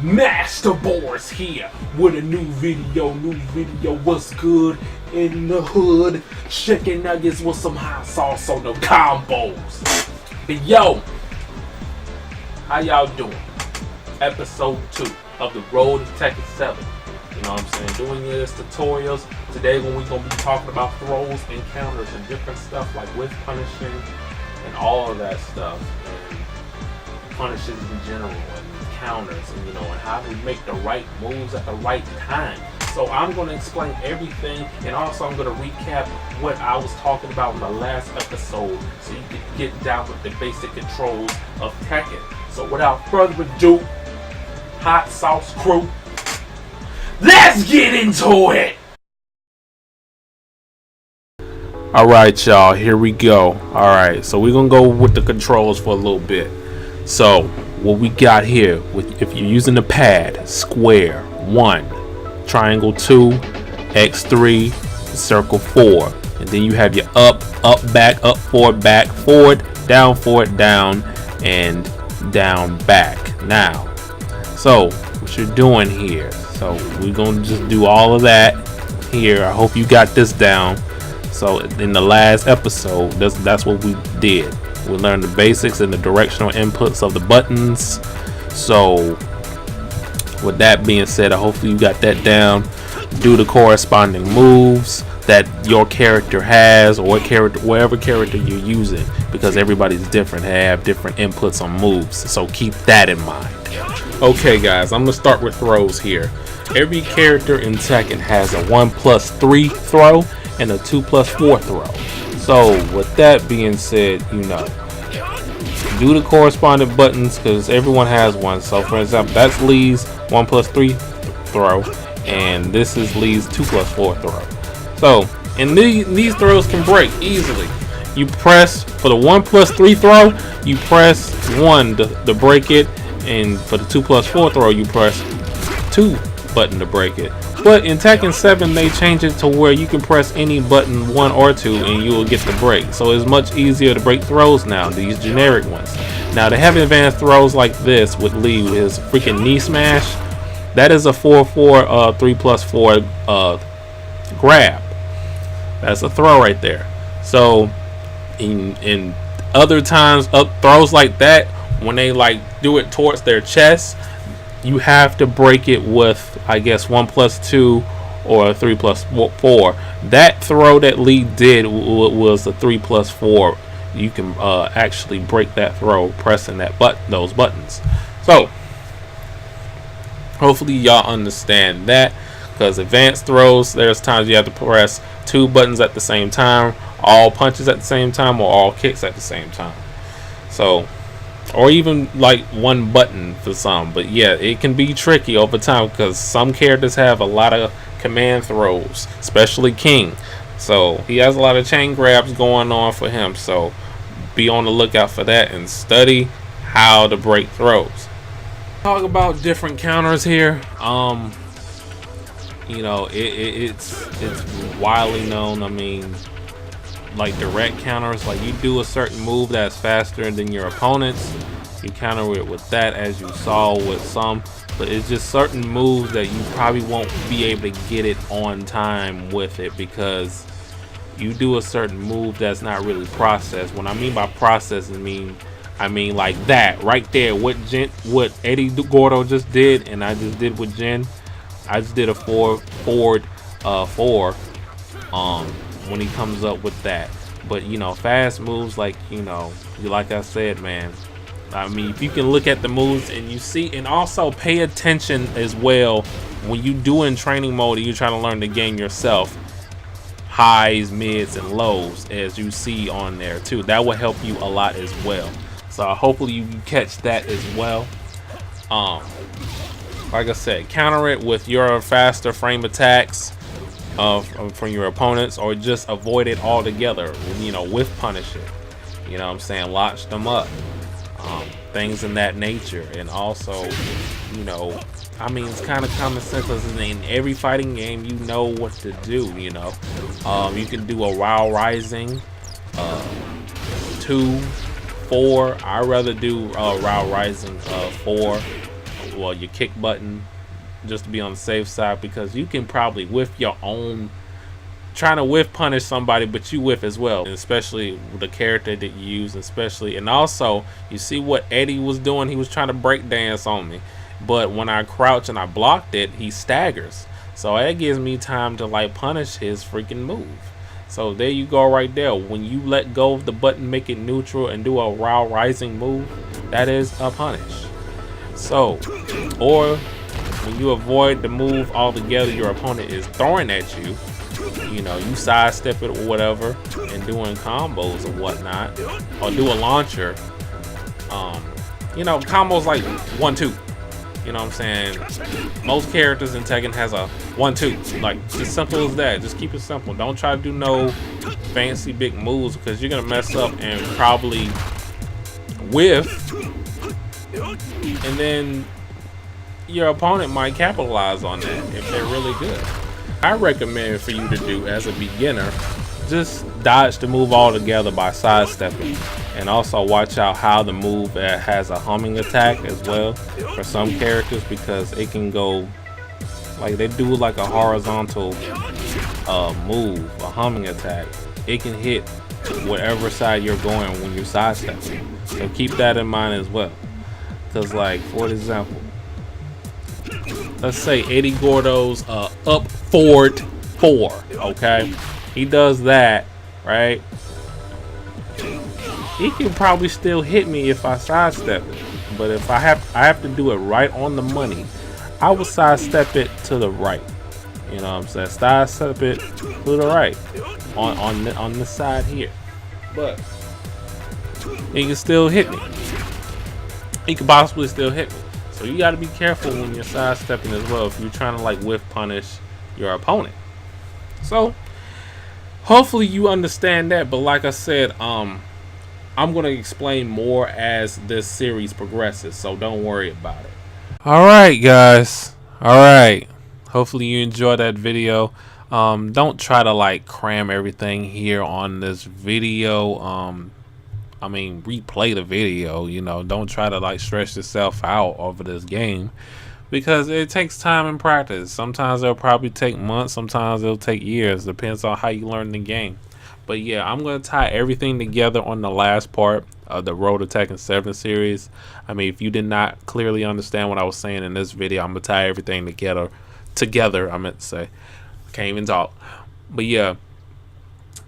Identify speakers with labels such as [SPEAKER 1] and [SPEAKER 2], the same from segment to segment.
[SPEAKER 1] MasterBoris here with a new video. What's good in the hood? Chicken nuggets with some hot sauce on the combos. But yo, how y'all doing? Episode 2 of the road to Tekken 7. You know what I'm saying? Doing this tutorials. Today when we're gonna be talking about throws and counters and different stuff like with punishing and all of that stuff. And punishes in general and counters and and how to make the right moves at the right time. So I'm going to explain everything, and also I'm going to recap what I was talking about in the last episode so you can get down with the basic controls of Tekken. So without further ado, hot sauce crew, let's get into it! Alright y'all, here we go. Alright, so we're going to go with the controls for a little bit. So what we got here, if you're using the pad, square 1, triangle 2, X3, circle 4, and then you have your up, back, forward, down, and down, back. Now, so what you're doing here, so we're gonna just do all of that here. I hope you got this down. So in the last episode, that's what we did. We learned the basics and the directional inputs of the buttons. So with that being said, hopefully you got that down. Do the corresponding moves that your character has, or whatever character you're using, because everybody's different, have different inputs on moves. So keep that in mind. Okay guys, I'm gonna start with throws here. Every character in Tekken has a 1+3 throw and a 2+4 throw. So with that being said, do the corresponding buttons because everyone has one. So for example, that's Lee's 1+3 throw, and this is Lee's 2+4 throw. So and these throws can break easily. You press for the 1+3 throw, you press 1 to break it, and for the 2+4 throw, you press 2 button to break it. But in Tekken 7, they changed it to where you can press any button, 1 or 2, and you will get the break. So it's much easier to break throws now, these generic ones. Now they have advanced throws like this with Lee, with his freaking knee smash. That is a 4-4, 3+4 grab. That's a throw right there. So in other times, throws like that, when they do it towards their chest, you have to break it with, I guess, 1+2 or 3+4. That throw that Lee did was a 3+4. You can actually break that throw pressing those buttons. So hopefully y'all understand that, because advanced throws, there's times you have to press 2 buttons at the same time, all punches at the same time, or all kicks at the same time. So, or even 1 button for some. But yeah, it can be tricky over time because some characters have a lot of command throws, especially King. So he has a lot of chain grabs going on for him. So be on the lookout for that and study how to break throws. Talk about different counters here. It's widely known. I mean, direct counters, you do a certain move that's faster than your opponents, you counter it with that, as you saw with some. But it's just certain moves that you probably won't be able to get it on time with it, because you do a certain move that's not really processed. What I mean by process, I mean like that right there, what Eddie Gordo just did, and I just did with Jin. I just did a forward 4 when he comes up with that. But fast moves, like I said, man, I mean, if you can look at the moves and you see, and also pay attention as well when you do in training mode and you're trying to learn the game yourself, highs, mids, and lows, as you see on there too. That will help you a lot as well. So hopefully you catch that as well. Like I said, counter it with your faster frame attacks from your opponents, or just avoid it altogether, with punish it. You know what I'm saying? Launch them up. Things in that nature. And also, I mean, it's kind of common sense, because in every fighting game, you know what to do. You can do a Wow Rising, 2, 4. I'd rather do Wow Rising 4 well, your kick button, just to be on the safe side, because you can probably whiff your own, trying to whiff punish somebody, but you whiff as well, and especially the character that you use, especially. And also, you see what Eddie was doing? He was trying to break dance on me, but when I crouch and I blocked it, he staggers, so that gives me time to like punish his freaking move. So there you go right there. When you let go of the button, make it neutral, and do a raw rising move, that is a punish. So, or when you avoid the move altogether your opponent is throwing at you, you know, you sidestep it or whatever, and doing combos or whatnot, or do a launcher. You know, combos like 1-2. You know what I'm saying? Most characters in Tekken has a 1-2. Like, as simple as that. Just keep it simple. Don't try to do no fancy big moves, because you're gonna mess up and probably whiff, and then your opponent might capitalize on that if they're really good. I recommend for you to do, as a beginner, just dodge the move altogether by sidestepping, and also watch out how the move has a homing attack as well for some characters, because it can go like, they do like a horizontal move, a homing attack. It can hit whatever side you're going when you're sidestepping, so keep that in mind as well. Because, like, for example, let's say Eddie Gordo's up forward 4, okay? He does that, right? He can probably still hit me if I sidestep it, but if I have to do it right on the money, I will sidestep it to the right. You know what I'm saying? Sidestep it to the right on this side here, but he can still hit me. He could possibly still hit me. So you got to be careful when you're sidestepping as well, if you're trying to like whiff punish your opponent. So hopefully you understand that. But like I said, I'm going to explain more as this series progresses, so don't worry about it. All right, guys. All right. Hopefully you enjoyed that video. Don't try to like cram everything here on this video. I mean, replay the video, you know. Don't try to like stress yourself out over this game, because it takes time and practice. Sometimes it'll probably take months, sometimes it'll take years, depends on how you learn the game. But yeah, I'm going to tie everything together on the last part of the Road to Tekken 7 series. I mean, if you did not clearly understand what I was saying in this video, I'm going to tie everything together, I meant to say. Can't even talk. But yeah,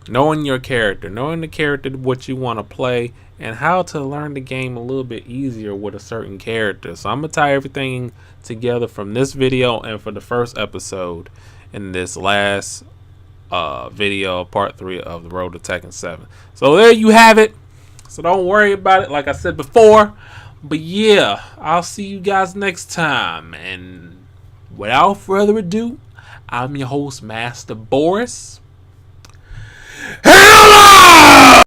[SPEAKER 1] knowing your character, knowing the character, what you want to play, and how to learn the game a little bit easier with a certain character. So I'm going to tie everything together from this video and for the first episode in this last video, part 3 of the Road to Tekken 7. So there you have it. So don't worry about it, like I said before. But yeah, I'll see you guys next time. And without further ado, I'm your host, MasterBoris. Hello!